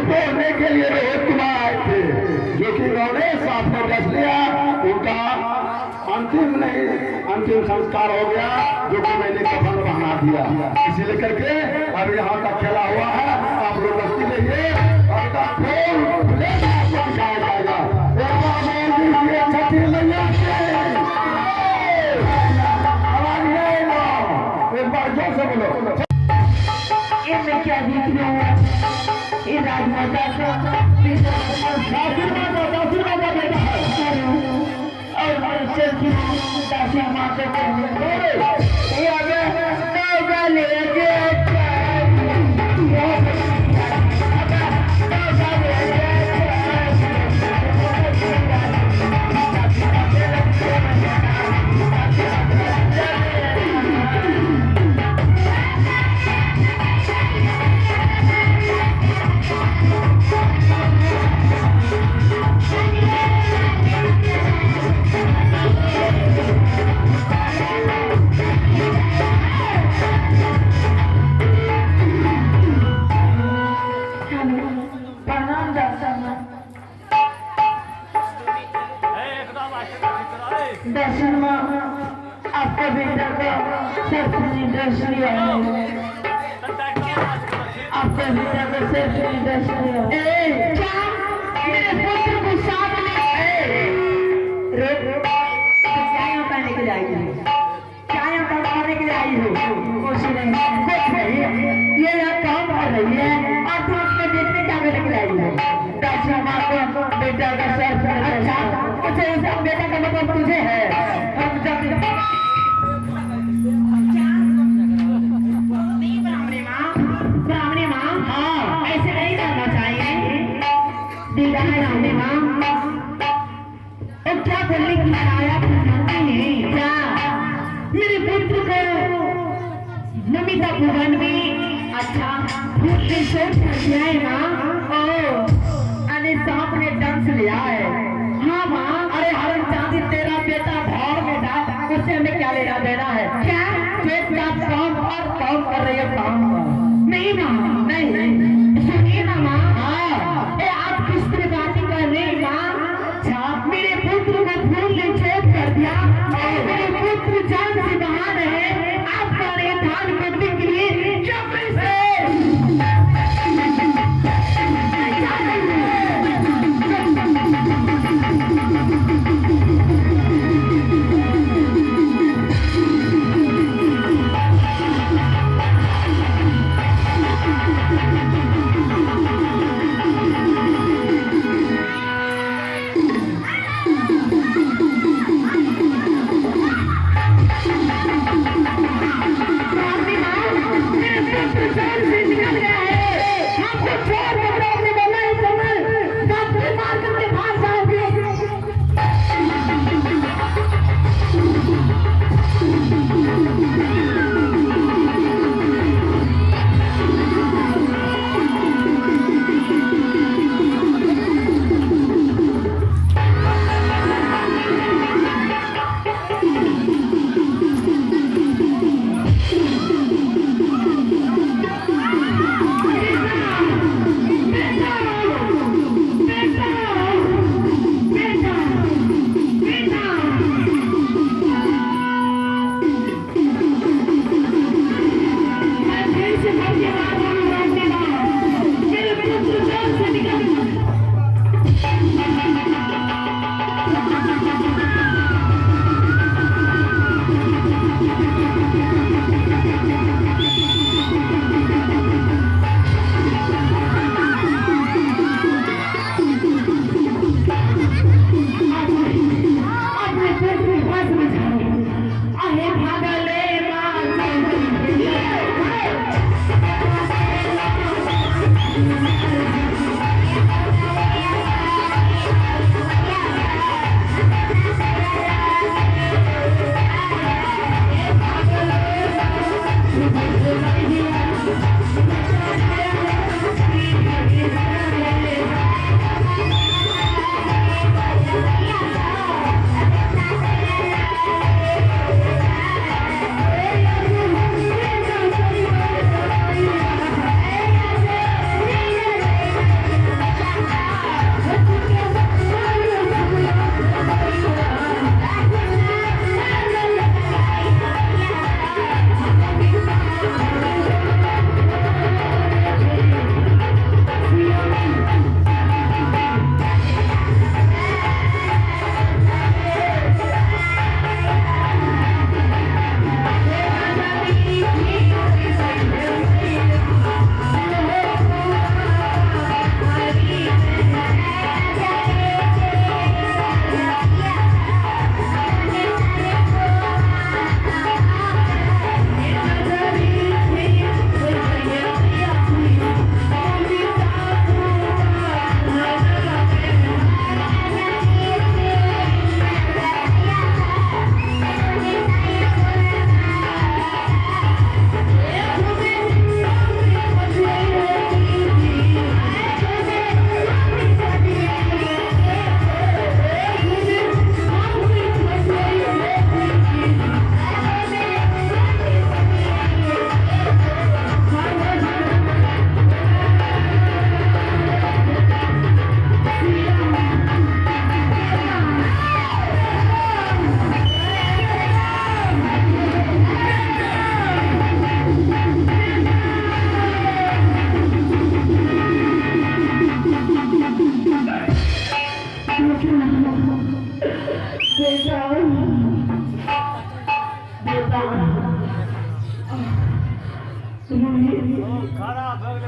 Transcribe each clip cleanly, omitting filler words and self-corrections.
तोड़ने के लिए रोहित कुमार आए थे, जो कि उन्होंने साथ में डस लिया। उनका अंतिम संस्कार हो गया, जो कि मैंने कफन पहना दिया। इसी लेकर के अब यहाँ का खेला हुआ है, आप लोग रस्ती लेंगे और एक बार जोर से बोलो। इनमें क्या जीत रहा है? ये राजमाता का बेटा है और चलती दासी माता को ये आगे नौका लेके दर्शन में आपका बेटा का सिर्फ दर्शन लिया है, आपका बेटा का सिर्फ दर्शन लिया है। क्या मेरे पुत्र को साथ में क्या यहाँ पहने के लिए आई हो? क्या यहाँ पहने के लिए आई हो? कुछ नहीं, ये यहाँ काम कर रही है और तुम उसके बीच में क्या करने के लिए आई हो? दर्शन आपको बेटा का सिर्फ अच्छा मुझे इस बेटा का मतलब तुझे है। ब्राह्मणी माँ हाँ ऐसे नहीं करना चाहिए। दीदा है ब्राह्मणी माँ और क्या करने की आया क्या मेरे पुत्र को नमिता भुवन में अच्छा भूत ने सोच कर दिया है माँ। अरे सांप ने डंस लिया है। हाँ माँ अरे हरण चांदी तेरा बेटा भाड़ में डाल, उससे हमें क्या लेना देना है? क्या पेट का काम और काम कर रही है काम नहीं माँ नहीं सुनिए ना माँ। हाँ आप किस तरह बातें कर रहे हैं माँ? अच्छा मेरे पुत्र को फूल ने चोट कर दिया और मेरे पुत्र जान से बाहर है। आपका ये धान करने के लिए चुप से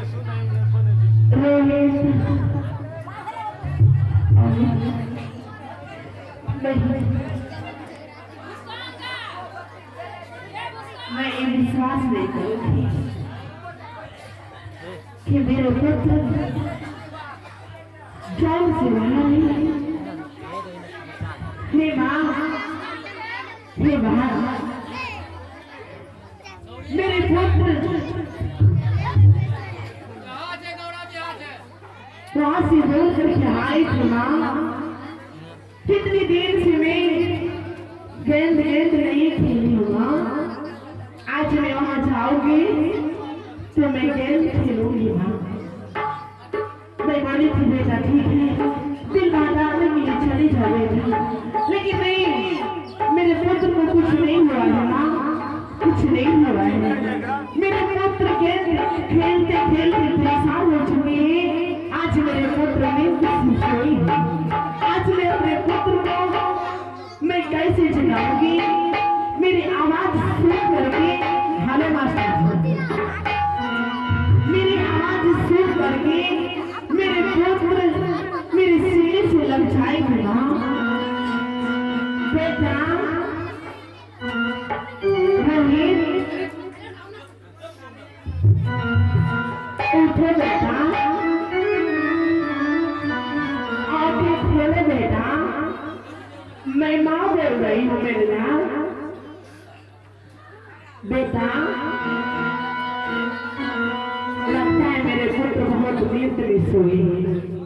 मैं ये विश्वास नहीं करूंगी कि मेरे पुत्र जान से रहा नहीं। हे माँ, हे माँ, मेरे पुत्र वहां से बोल कर आई थी माँ, कितनी देर से मैं गेंद नहीं खेली हूँ माँ, आज मैं वहां जाऊंगी तो मैं गेंद खेलूंगी माँ। मैं बोली थी बेटा ठीक है, दिल बाजार में मुझे चली जाएगी, लेकिन नहीं, मेरे पुत्र को कुछ नहीं हुआ है माँ, कुछ नहीं हुआ है। मेरे पुत्र गेंद खेलते खेलते परेशान हो चुके हैं। आज मेरे पुत्र ने खुशी सोई है, आज मैं अपने पुत्र को मैं कैसे जगाऊंगी? मेरी आवाज सुन करके हेलो मास्टर, मेरी आवाज सुन करके मेरे पुत्र मेरे सीने से लग जाएंगे माँ। बेटा रोहित, उठो बेटा, आके खेलो बेटा, मैं माँ बोल रही हूँ मेरे लाल। बेटा लगता है मेरे पुत्र बहुत नींद में सोए हैं।